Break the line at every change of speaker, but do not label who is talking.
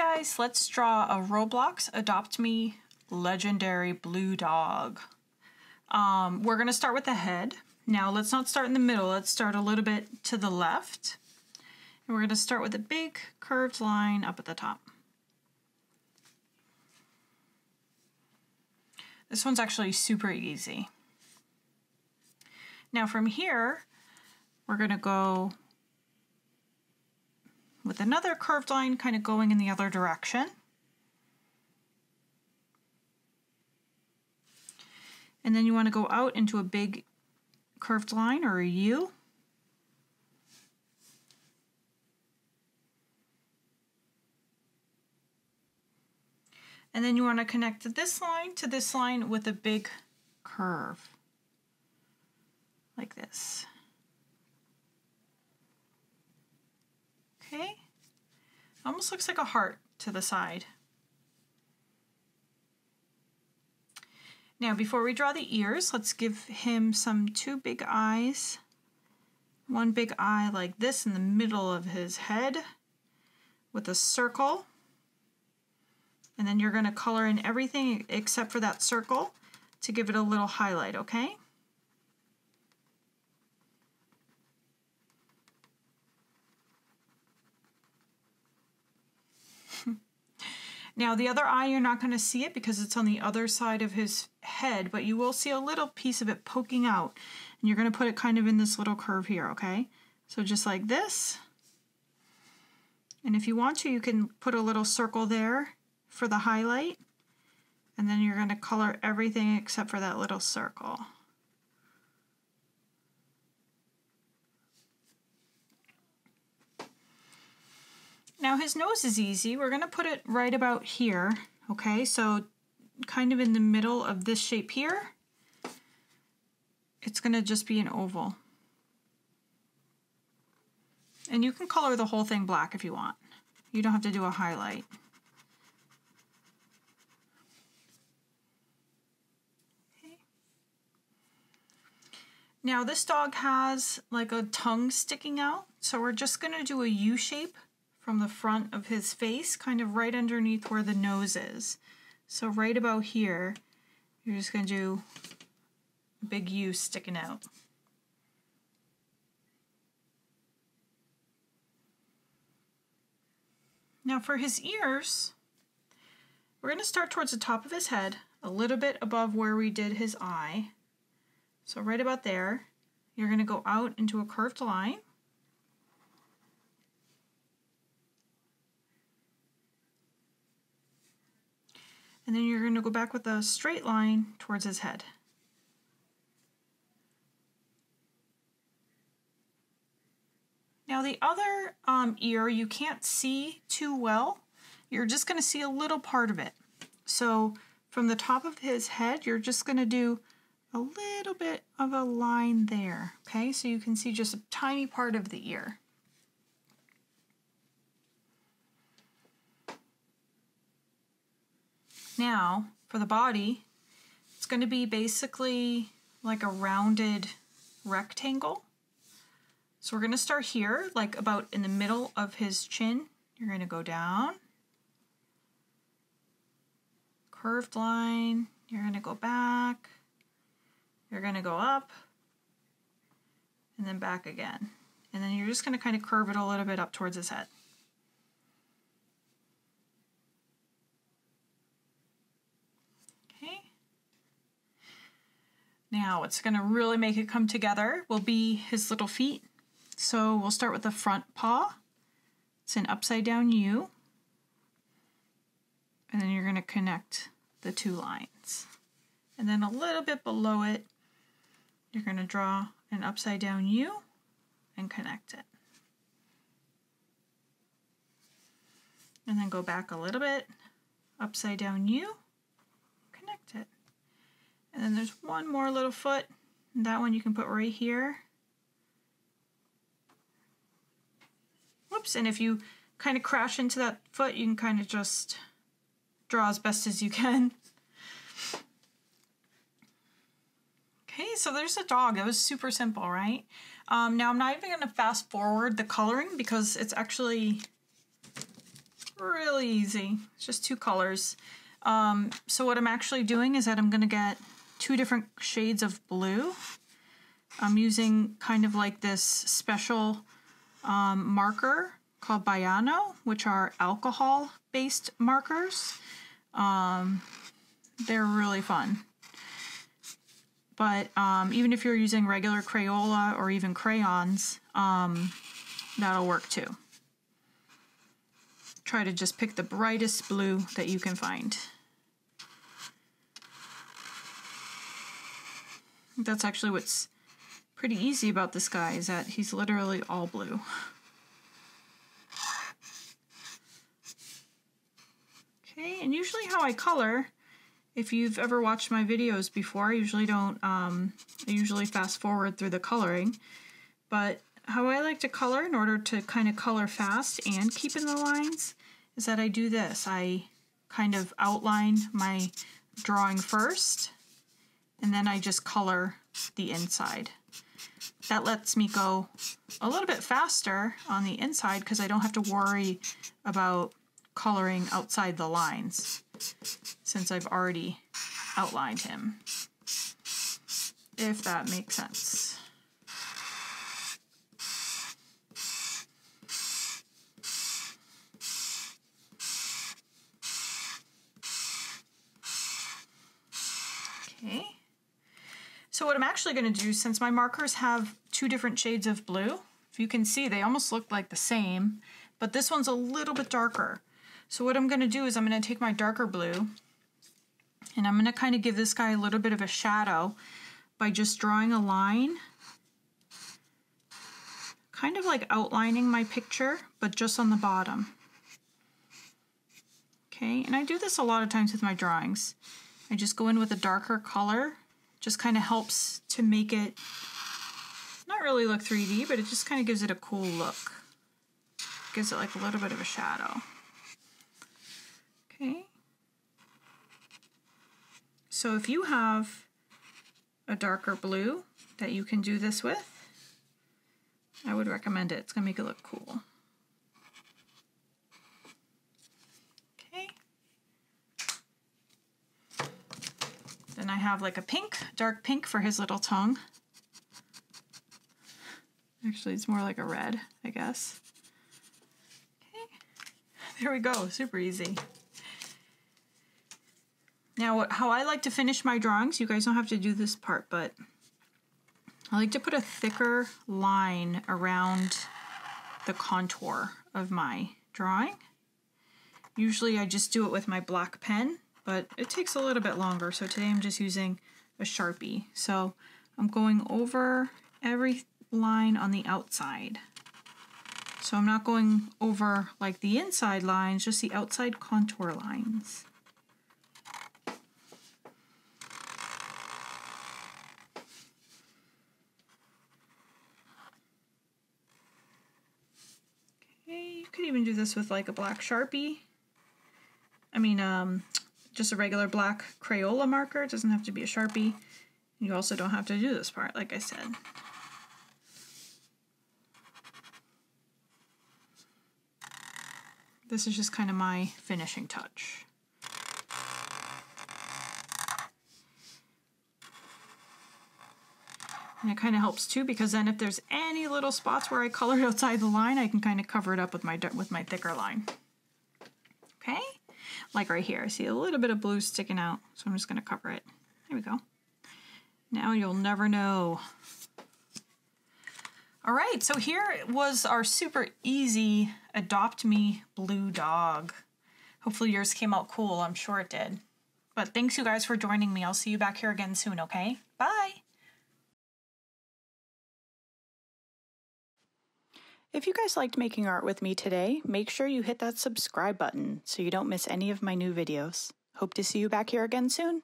guys, let's draw a Roblox Adopt Me legendary blue dog. We're going to start with the head. Now let's not start in the middle, let's start a little bit to the left. And we're going to start with a big curved line up at the top. This one's actually super easy. Now from here, we're going to go with another curved line kind of going in the other direction. And then you want to go out into a big curved line or a U. And then you want to connect this line to this line with a big curve, like this. Okay, almost looks like a heart to the side. Now before we draw the ears, let's give him two big eyes. One big eye like this in the middle of his head with a circle. And then you're going to color in everything except for that circle to give it a little highlight, okay? Now the other eye, you're not going to see it because it's on the other side of his head, but you will see a little piece of it poking out. And you're going to put it kind of in this little curve here, okay? So just like this. And if you want to, you can put a little circle there for the highlight. And then you're going to color everything except for that little circle. Now his nose is easy. We're going to put it right about here, okay? So kind of in the middle of this shape here. It's going to just be an oval. And you can color the whole thing black if you want. You don't have to do a highlight. Okay. Now this dog has like a tongue sticking out, so we're just going to do a U shape from the front of his face, kind of right underneath where the nose is. So right about here, you're just going to do a big U sticking out. Now for his ears, we're going to start towards the top of his head, a little bit above where we did his eye. So right about there, you're going to go out into a curved line. And then you're going to go back with a straight line towards his head. Now the other ear you can't see too well. You're just going to see a little part of it. So from the top of his head, you're just going to do a little bit of a line there. Okay, so you can see just a tiny part of the ear. Now, for the body, it's going to be basically like a rounded rectangle. So we're going to start here, like about in the middle of his chin. You're going to go down, curved line, you're going to go back, you're going to go up, and then back again. And then you're just going to kind of curve it a little bit up towards his head. Now what's going to really make it come together will be his little feet. So we'll start with the front paw. It's an upside down U. And then you're going to connect the two lines. And then a little bit below it, you're going to draw an upside down U and connect it. And then go back a little bit, upside down U, connect it. And then there's one more little foot, and that one you can put right here. Whoops, and if you kind of crash into that foot, you can kind of just draw as best as you can. Okay, so there's a dog. It was super simple, right? Now I'm not even going to fast forward the coloring because it's actually Really easy. It's just 2 colors. So what I'm actually doing is that I'm going to get 2 different shades of blue. I'm using kind of like this special marker called Biano, which are alcohol-based markers. They're really fun. But even if you're using regular Crayola or even crayons, that'll work too. Try to just pick the brightest blue that you can find. That's actually what's pretty easy about this guy, is that he's literally all blue. Okay, and usually how I color, if you've ever watched my videos before, I usually don't, I usually fast forward through the coloring, but how I like to color in order to kind of color fast and keep in the lines is that I do this. I kind of outline my drawing first, and then I just color the inside. That lets me go a little bit faster on the inside because I don't have to worry about coloring outside the lines since I've already outlined him, if that makes sense. Okay, so what I'm actually going to do, since my markers have 2 different shades of blue, if you can see, they almost look like the same, but this one's a little bit darker. So what I'm going to do is I'm going to take my darker blue, and I'm going to kind of give this guy a little bit of a shadow by just drawing a line, kind of like outlining my picture, but just on the bottom. Okay, and I do this a lot of times with my drawings. I just go in with a darker color, just kind of helps to make it not really look 3D, but it just kind of gives it a cool look. Gives it like a little bit of a shadow. Okay. So if you have a darker blue that you can do this with, I would recommend it. It's going to make it look cool. Then I have like a pink, dark pink for his little tongue. Actually, it's more like a red, I guess. Okay, there we go, super easy. Now, how I like to finish my drawings, you guys don't have to do this part, but I like to put a thicker line around the contour of my drawing. Usually I just do it with my black pen, but it takes a little bit longer, so today I'm just using a Sharpie. So I'm going over every line on the outside. So I'm not going over like the inside lines, just the outside contour lines. Okay, you could even do this with like a black Sharpie. Just a regular black Crayola marker. It doesn't have to be a Sharpie. You also don't have to do this part, like I said. This is just kind of my finishing touch. And it kind of helps too, because then if there's any little spots where I colored outside the line, I can kind of cover it up with my thicker line. Okay? Like right here, I see a little bit of blue sticking out, so I'm just going to cover it. There we go. Now you'll never know. All right, so here was our super easy Adopt Me blue dog. Hopefully yours came out cool. I'm sure it did. But thanks you guys for joining me. I'll see you back here again soon, okay? Bye! If you guys liked making art with me today, make sure you hit that subscribe button so you don't miss any of my new videos. Hope to see you back here again soon.